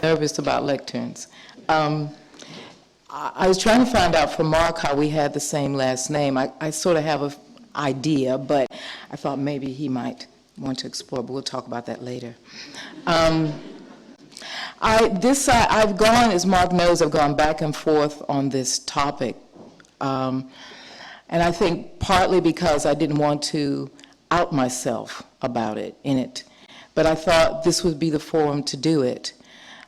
Nervous about lecterns. I was trying to find out from Mark how we had the same last name. I sort of have an idea, but I thought maybe he might want to explore, but we'll talk about that later. I've gone, as Mark knows, I've gone back and forth on this topic. And I think partly because I didn't want to out myself about it, but I thought this would be the forum to do it.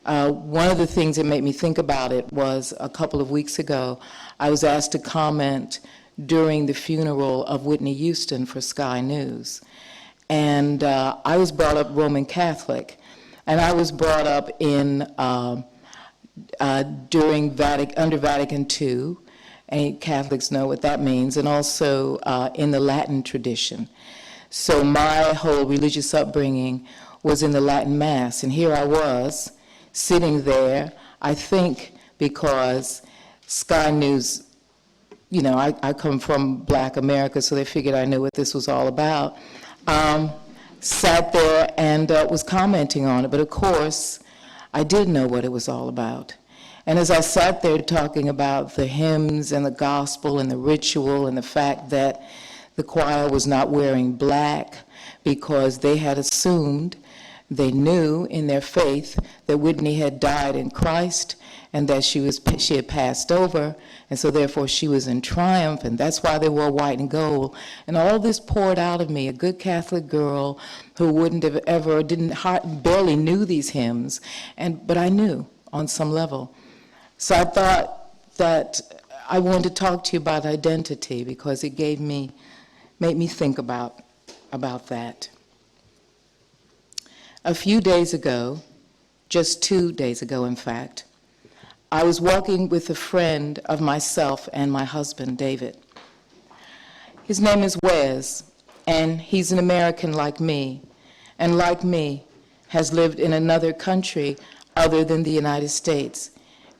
One of the things that made me think about it was a couple of weeks ago, I was asked to comment during the funeral of Whitney Houston for Sky News. And I was brought up Roman Catholic, and I was brought up in under Vatican II, and Catholics know what that means, and also in the Latin tradition. So my whole religious upbringing was in the Latin Mass, and here I was, sitting there, I think because Sky News, you know, I come from Black America, so they figured I knew what this was all about, sat there and was commenting on it. But of course, I did know what it was all about. And as I sat there talking about the hymns and the gospel and the ritual and the fact that the choir was not wearing black because they had assumed, they knew in their faith that Whitney had died in Christ and that she had passed over, and so therefore she was in triumph, and that's why they wore white and gold. And all this poured out of me, a good Catholic girl who wouldn't have ever, barely knew these hymns, but I knew on some level. So I thought that I wanted to talk to you about identity because it made me think about that. A few days ago, just 2 days ago in fact, I was walking with a friend of myself and my husband, David. His name is Wes, and he's an American like me, and like me, has lived in another country other than the United States,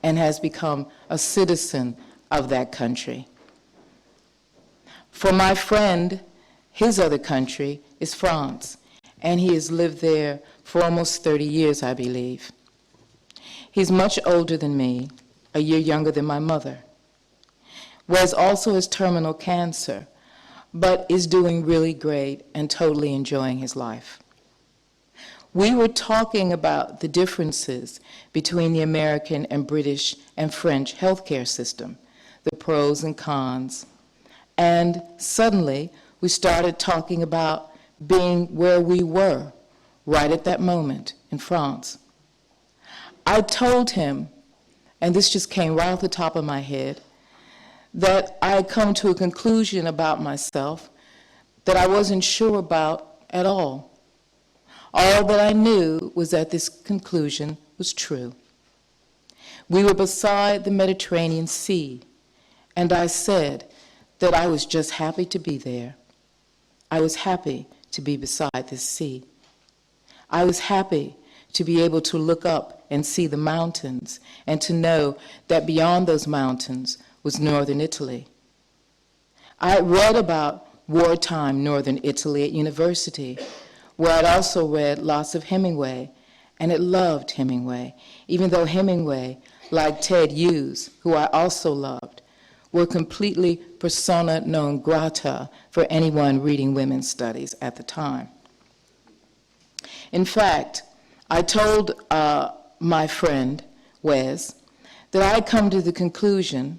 and has become a citizen of that country. For my friend, his other country is France, and he has lived there for almost 30 years, I believe. He's much older than me, a year younger than my mother. Wes also has terminal cancer, but is doing really great and totally enjoying his life. We were talking about the differences between the American and British and French healthcare system, the pros and cons, and suddenly we started talking about being where we were right at that moment in France. I told him, and this just came right off the top of my head, that I had come to a conclusion about myself that I wasn't sure about at all. All that I knew was that this conclusion was true. We were beside the Mediterranean Sea, and I said that I was just happy to be there. I was happy to be beside this sea. I was happy to be able to look up and see the mountains and to know that beyond those mountains was northern Italy. I had read about wartime northern Italy at university, where I'd also read lots of Hemingway, and had loved Hemingway, even though Hemingway, like Ted Hughes, who I also loved, were completely persona non grata for anyone reading women's studies at the time. In fact, I told my friend, Wes, that I had come to the conclusion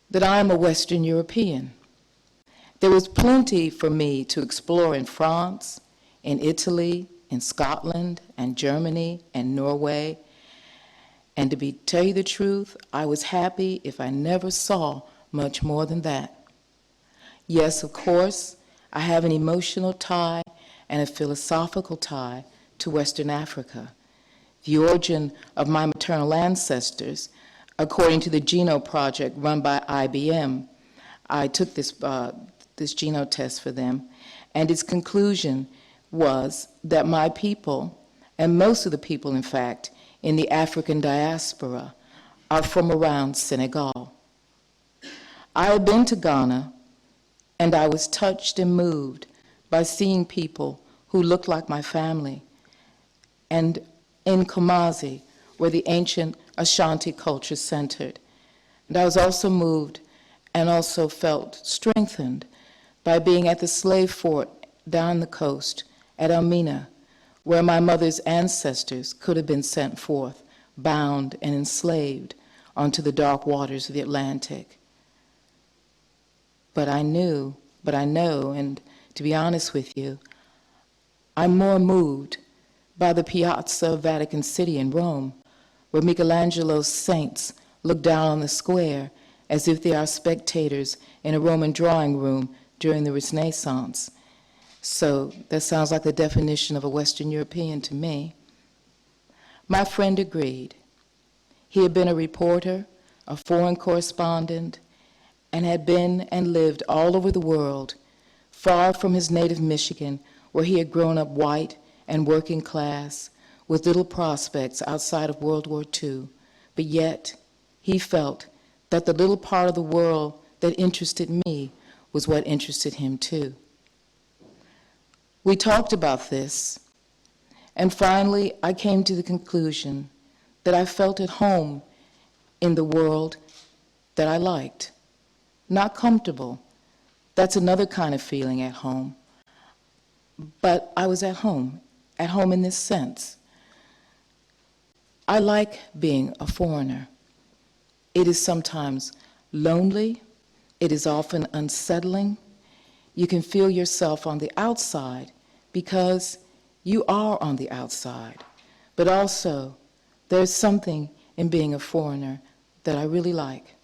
that I am a Western European. There was plenty for me to explore in France, in Italy, in Scotland, and Germany, and Norway. And to tell you the truth, I was happy if I never saw much more than that. Yes, of course, I have an emotional tie and a philosophical tie to Western Africa. The origin of my maternal ancestors, according to the Geno Project run by IBM, I took this Geno test for them, and its conclusion was that my people, and most of the people, in fact, in the African diaspora, are from around Senegal. I had been to Ghana, and I was touched and moved by seeing people who looked like my family. And in Kumasi, where the ancient Ashanti culture centered. And I was also moved and also felt strengthened by being at the slave fort down the coast at Elmina, where my mother's ancestors could have been sent forth, bound and enslaved onto the dark waters of the Atlantic. But I know, and to be honest with you, I'm more moved by the Piazza of Vatican City in Rome, where Michelangelo's saints look down on the square as if they are spectators in a Roman drawing room during the Renaissance. So that sounds like the definition of a Western European to me. My friend agreed. He had been a reporter, a foreign correspondent, and had been and lived all over the world, far from his native Michigan, where he had grown up white and working class, with little prospects outside of World War II. But yet, he felt that the little part of the world that interested me was what interested him too. We talked about this, and finally I came to the conclusion that I felt at home in the world that I liked. Not comfortable, that's another kind of feeling at home, but I was at home in this sense. I like being a foreigner. It is sometimes lonely, it is often unsettling. You can feel yourself on the outside because you are on the outside. But also, there's something in being a foreigner that I really like.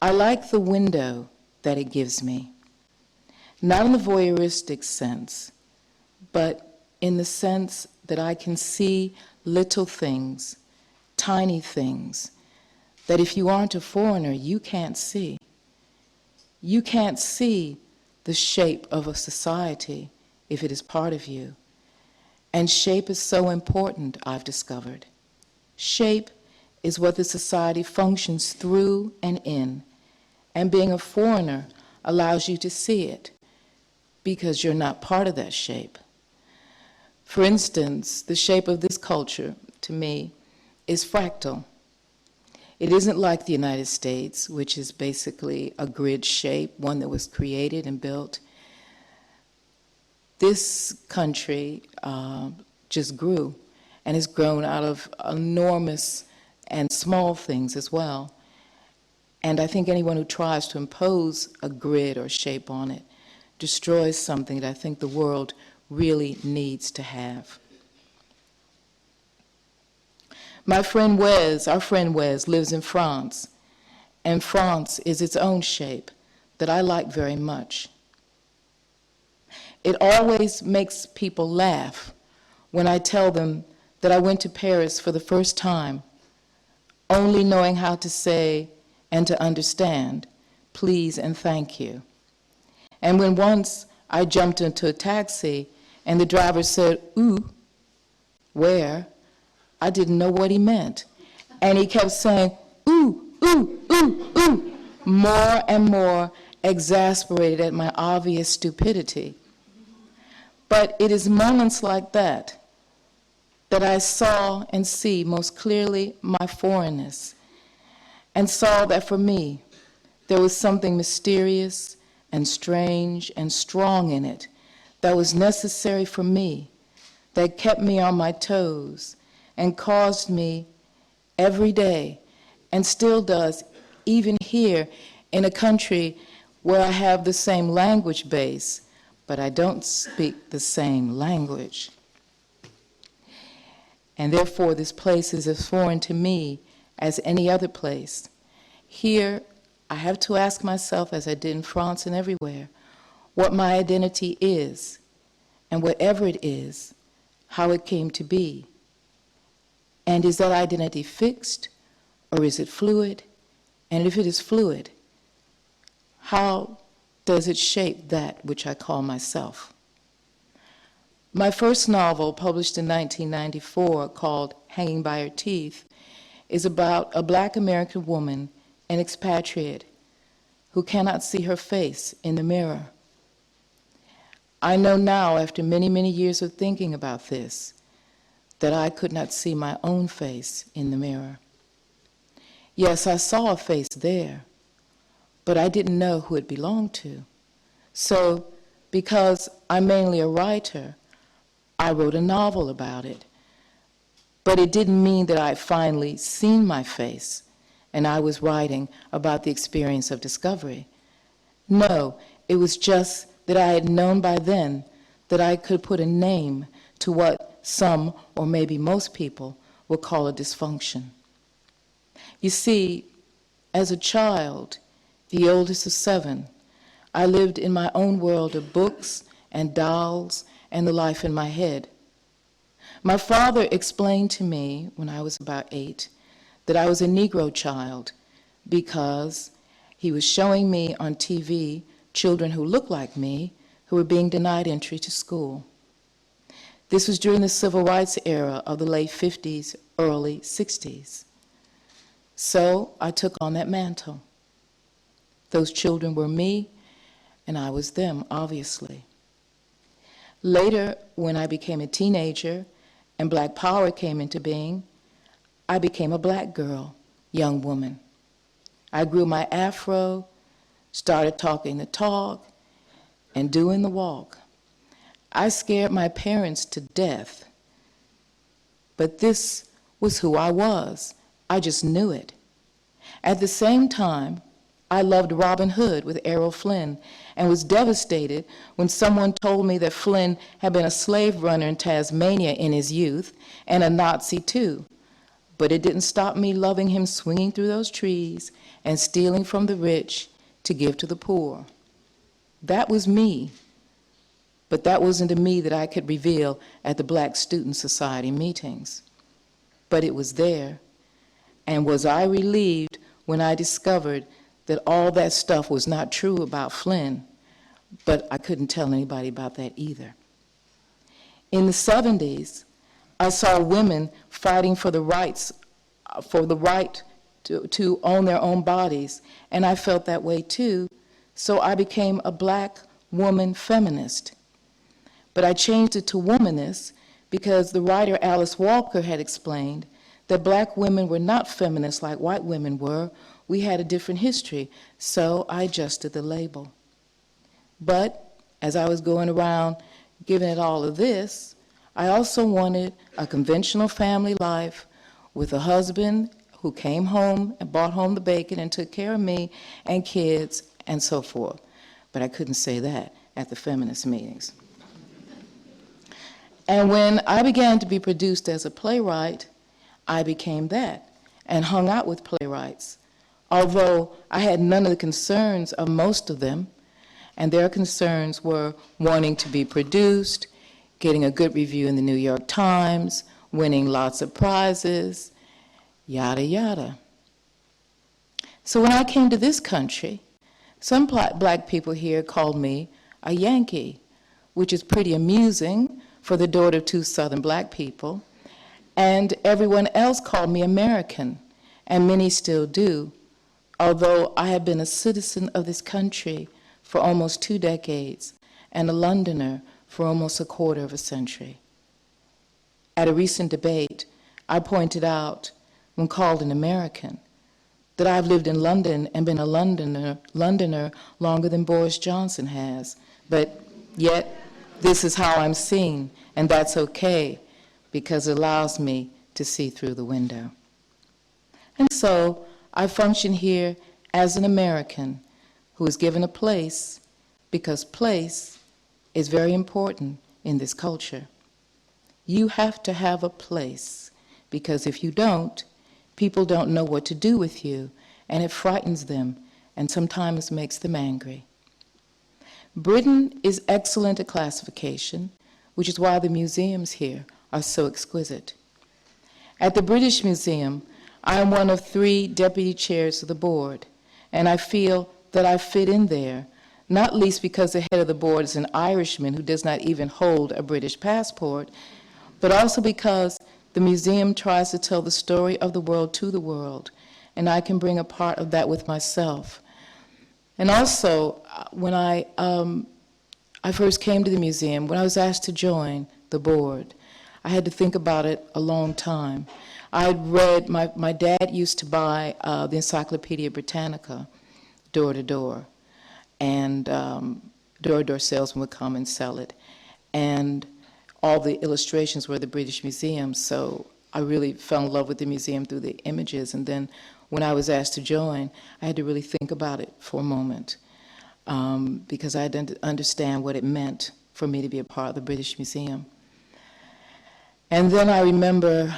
I like the window that it gives me, not in the voyeuristic sense, but in the sense that I can see little things, tiny things, that if you aren't a foreigner, you can't see. You can't see the shape of a society if it is part of you. And shape is so important, I've discovered. Shape is what the society functions through and in. And being a foreigner allows you to see it because you're not part of that shape. For instance, the shape of this culture, to me, is fractal. It isn't like the United States, which is basically a grid shape, one that was created and built. This country just grew and has grown out of enormous and small things as well. And I think anyone who tries to impose a grid or shape on it destroys something that I think the world really needs to have. Our friend Wes lives in France, and France is its own shape that I like very much. It always makes people laugh when I tell them that I went to Paris for the first time, only knowing how to say and to understand, please and thank you. And when once I jumped into a taxi and the driver said, ooh, where? I didn't know what he meant. And he kept saying, ooh, ooh, ooh, ooh, more and more exasperated at my obvious stupidity. But it is moments like that that I saw and see most clearly my foreignness, and saw that for me, there was something mysterious and strange and strong in it that was necessary for me, that kept me on my toes and caused me every day, and still does, even here in a country where I have the same language base, but I don't speak the same language. And therefore, this place is as foreign to me as any other place. Here, I have to ask myself, as I did in France and everywhere, what my identity is, and whatever it is, how it came to be. And is that identity fixed, or is it fluid? And if it is fluid, how does it shape that which I call myself? My first novel, published in 1994, called Hanging by Her Teeth, is about a Black American woman, an expatriate, who cannot see her face in the mirror. I know now, after many, many years of thinking about this, that I could not see my own face in the mirror. Yes, I saw a face there, but I didn't know who it belonged to. So, because I'm mainly a writer, I wrote a novel about it. But it didn't mean that I'd finally seen my face and I was writing about the experience of discovery. No, it was just that I had known by then that I could put a name to what some, or maybe most people, would call a dysfunction. You see, as a child, the oldest of 7, I lived in my own world of books and dolls and the life in my head. My father explained to me when I was about 8 that I was a Negro child because he was showing me on TV children who looked like me who were being denied entry to school. This was during the civil rights era of the late 50s, early 60s. So I took on that mantle. Those children were me, and I was them, obviously. Later, when I became a teenager and Black Power came into being, I became a Black girl, young woman. I grew my afro, started talking the talk, and doing the walk. I scared my parents to death, but this was who I was. I just knew it. At the same time, I loved Robin Hood with Errol Flynn and was devastated when someone told me that Flynn had been a slave runner in Tasmania in his youth and a Nazi too. But it didn't stop me loving him swinging through those trees and stealing from the rich to give to the poor. That was me, but that wasn't a me that I could reveal at the Black Student Society meetings. But it was there, and was I relieved when I discovered that all that stuff was not true about Flynn, but I couldn't tell anybody about that either. In the 70s, I saw women fighting for the right to own their own bodies, and I felt that way too, so I became a Black woman feminist. But I changed it to womanist because the writer Alice Walker had explained that Black women were not feminists like white women were. We had a different history, so I adjusted the label. But as I was going around giving it all of this, I also wanted a conventional family life with a husband who came home and brought home the bacon and took care of me and kids and so forth. But I couldn't say that at the feminist meetings. And when I began to be produced as a playwright, I became that and hung out with playwrights, although I had none of the concerns of most of them, and their concerns were wanting to be produced, getting a good review in the New York Times, winning lots of prizes, yada, yada. So when I came to this country, some Black people here called me a Yankee, which is pretty amusing for the daughter of 2 Southern Black people, and everyone else called me American, and many still do, although I have been a citizen of this country for almost 2 decades and a Londoner for almost a quarter of a century. At a recent debate, I pointed out, when called an American, that I've lived in London and been a Londoner longer than Boris Johnson has, but yet this is how I'm seen, and that's okay, because it allows me to see through the window. And so I function here as an American who is given a place because place is very important in this culture. You have to have a place because if you don't, people don't know what to do with you, and it frightens them and sometimes makes them angry. Britain is excellent at classification, which is why the museums here are so exquisite. At the British Museum, I am one of 3 deputy chairs of the board, and I feel that I fit in there, not least because the head of the board is an Irishman who does not even hold a British passport, but also because the museum tries to tell the story of the world to the world, and I can bring a part of that with myself. And also, when I first came to the museum, when I was asked to join the board, I had to think about it a long time. I'd read, my dad used to buy the Encyclopedia Britannica door to door, and door-to-door salesmen would come and sell it. And all the illustrations were the British Museum, so I really fell in love with the museum through the images. And then when I was asked to join, I had to really think about it for a moment, because I didn't understand what it meant for me to be a part of the British Museum. And then I remember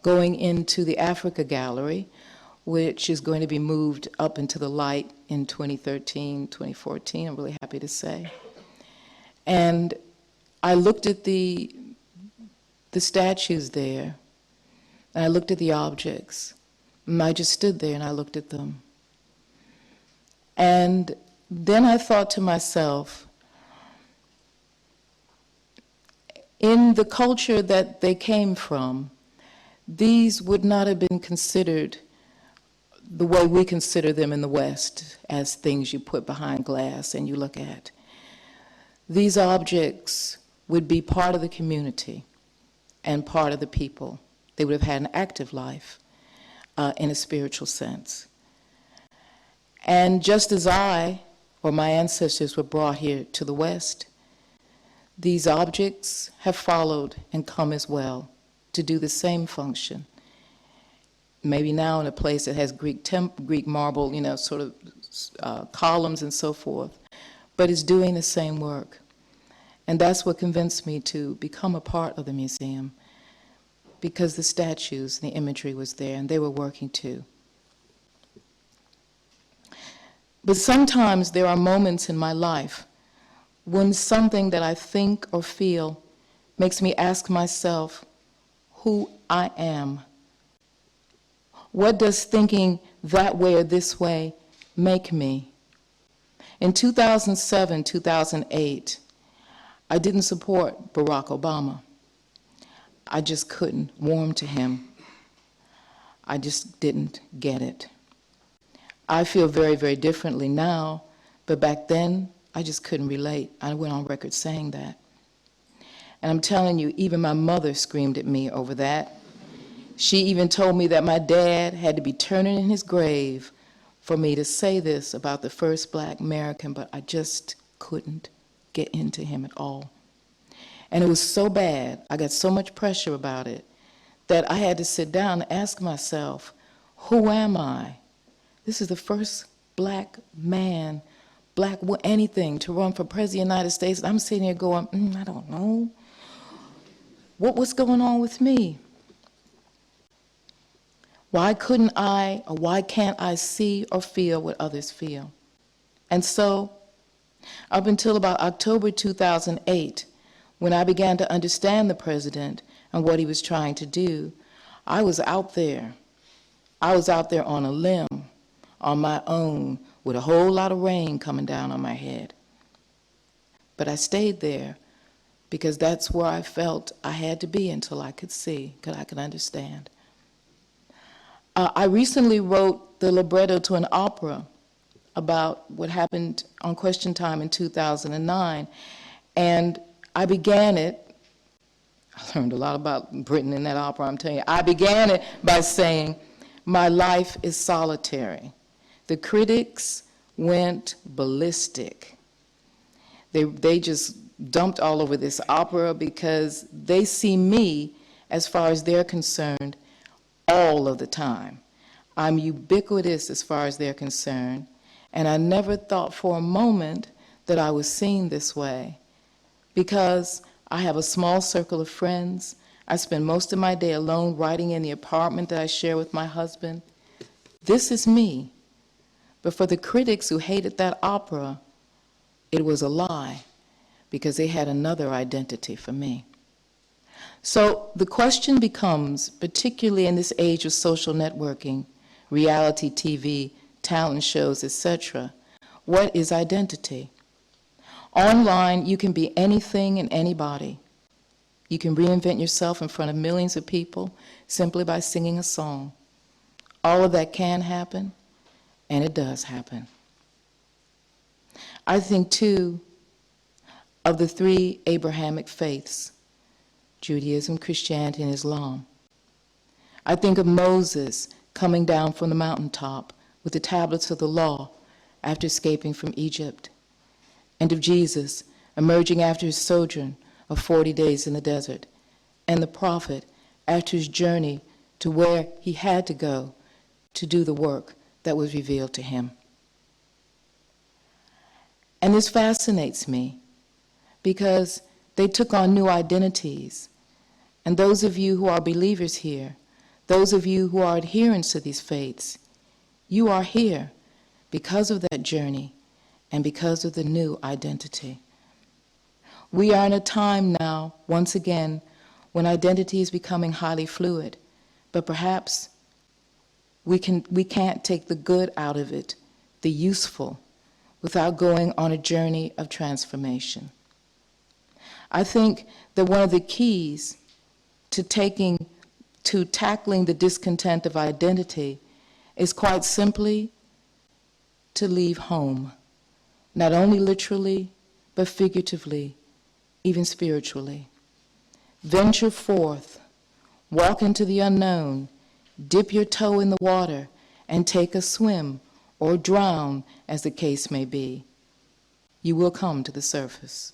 going into the Africa Gallery, which is going to be moved up into the light in 2013, 2014, I'm really happy to say. And I looked at the statues there, and I looked at the objects, and I just stood there and I looked at them. And then I thought to myself, in the culture that they came from, these would not have been considered the way we consider them in the West, as things you put behind glass and you look at. These objects would be part of the community and part of the people. They would have had an active life in a spiritual sense. And just as I or my ancestors were brought here to the West, these objects have followed and come as well to do the same function. Maybe now in a place that has Greek marble, you know, sort of columns and so forth, but it's doing the same work. And that's what convinced me to become a part of the museum, because the statues, the imagery was there, and they were working too. But sometimes there are moments in my life when something that I think or feel makes me ask myself who I am. What does thinking that way or this way make me? In 2007, 2008, I didn't support Barack Obama. I just couldn't warm to him. I just didn't get it. I feel very, very differently now, but back then, I just couldn't relate. I went on record saying that. And I'm telling you, even my mother screamed at me over that. She even told me that my dad had to be turning in his grave for me to say this about the first black American, but I just couldn't get into him at all. And it was so bad, I got so much pressure about it, that I had to sit down and ask myself, who am I? This is the first black man, black anything, to run for president of the United States. I'm sitting here going, I don't know. What's going on with me? Why couldn't I, or why can't I see or feel what others feel? And so, up until about October 2008, when I began to understand the president and what he was trying to do, I was out there. I was out there on a limb, on my own, with a whole lot of rain coming down on my head. But I stayed there because that's where I felt I had to be until I could see, until I could understand. I recently wrote the libretto to an opera about what happened on Question Time in 2009, and I began it. I learned a lot about Britain in that opera, I'm telling you. I began it by saying, my life is solitary. The critics went ballistic. They just dumped all over this opera because they see me, as far as they're concerned, all of the time. I'm ubiquitous as far as they're concerned, and I never thought for a moment that I was seen this way, because I have a small circle of friends. I spend most of my day alone writing in the apartment that I share with my husband. This is me. But for the critics who hated that opera, it was a lie, because they had another identity for me. So the question becomes, particularly in this age of social networking, reality TV, talent shows, etc., what is identity? Online, you can be anything and anybody. You can reinvent yourself in front of millions of people simply by singing a song. All of that can happen, and it does happen. I think, too, of the three Abrahamic faiths. Judaism, Christianity, and Islam. I think of Moses coming down from the mountaintop with the tablets of the law after escaping from Egypt, and of Jesus emerging after his sojourn of 40 days in the desert, and the prophet after his journey to where he had to go to do the work that was revealed to him. And this fascinates me because they took on new identities. And those of you who are believers here, those of you who are adherents to these faiths, you are here because of that journey and because of the new identity. We are in a time now, once again, when identity is becoming highly fluid, but perhaps we can't take the good out of it, the useful, without going on a journey of transformation. I think that one of the keys to tackling the discontent of identity is quite simply to leave home, not only literally, but figuratively, even spiritually. Venture forth, walk into the unknown, dip your toe in the water, and take a swim, or drown, as the case may be. You will come to the surface.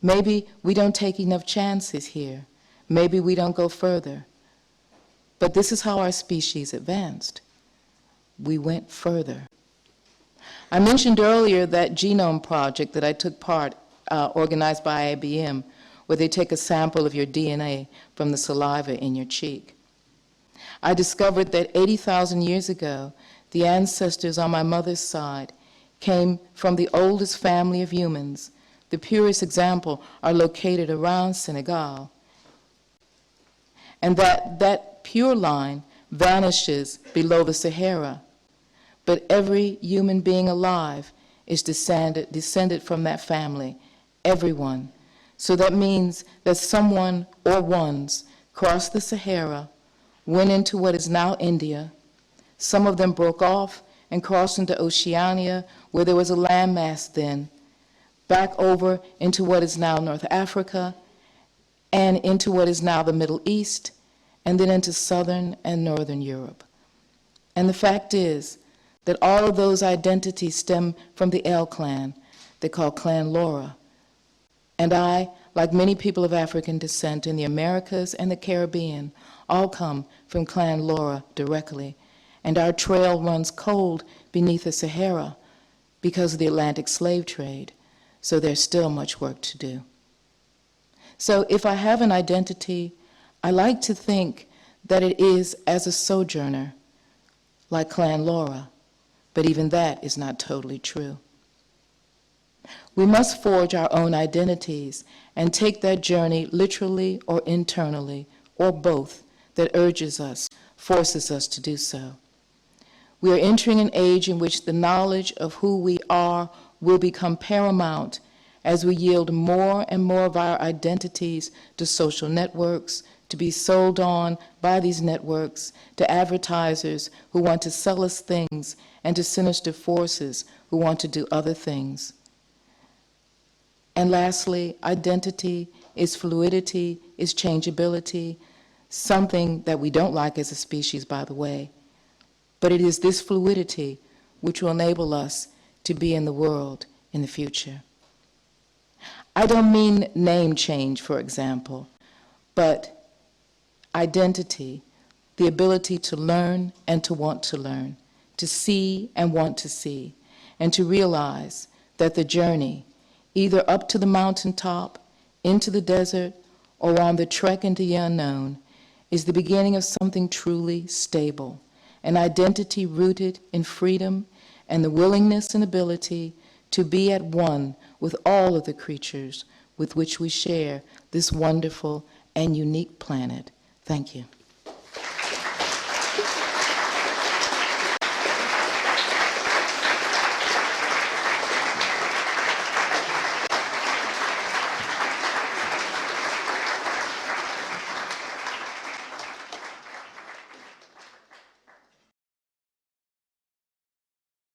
Maybe we don't take enough chances here. Maybe we don't go further. But this is how our species advanced. We went further. I mentioned earlier that genome project that I took part, organized by IBM, where they take a sample of your DNA from the saliva in your cheek. I discovered that 80,000 years ago, the ancestors on my mother's side came from the oldest family of humans. The purest example are located around Senegal. And that pure line vanishes below the Sahara. But every human being alive is descended from that family, everyone. So that means that someone or ones crossed the Sahara, went into what is now India. Some of them broke off and crossed into Oceania, where there was a landmass then, back over into what is now North Africa, and into what is now the Middle East, and then into Southern and Northern Europe. And the fact is that all of those identities stem from the L clan, they call Clan Laura. And I, like many people of African descent in the Americas and the Caribbean, all come from Clan Laura directly. And our trail runs cold beneath the Sahara because of the Atlantic slave trade. So there's still much work to do. So if I have an identity, I like to think that it is as a sojourner, like Clan Laura, but even that is not totally true. We must forge our own identities and take that journey literally or internally, or both, that urges us, forces us to do so. We are entering an age in which the knowledge of who we are will become paramount as we yield more and more of our identities to social networks, to be sold on by these networks, to advertisers who want to sell us things, and to sinister forces who want to do other things. And lastly, identity is fluidity, is changeability, something that we don't like as a species, by the way. But it is this fluidity which will enable us to be in the world in the future. I don't mean name change, for example, but identity, the ability to learn and to want to learn, to see and want to see, and to realize that the journey, either up to the mountaintop, into the desert, or on the trek into the unknown, is the beginning of something truly stable, an identity rooted in freedom and the willingness and ability to be at one with all of the creatures with which we share this wonderful and unique planet. Thank you.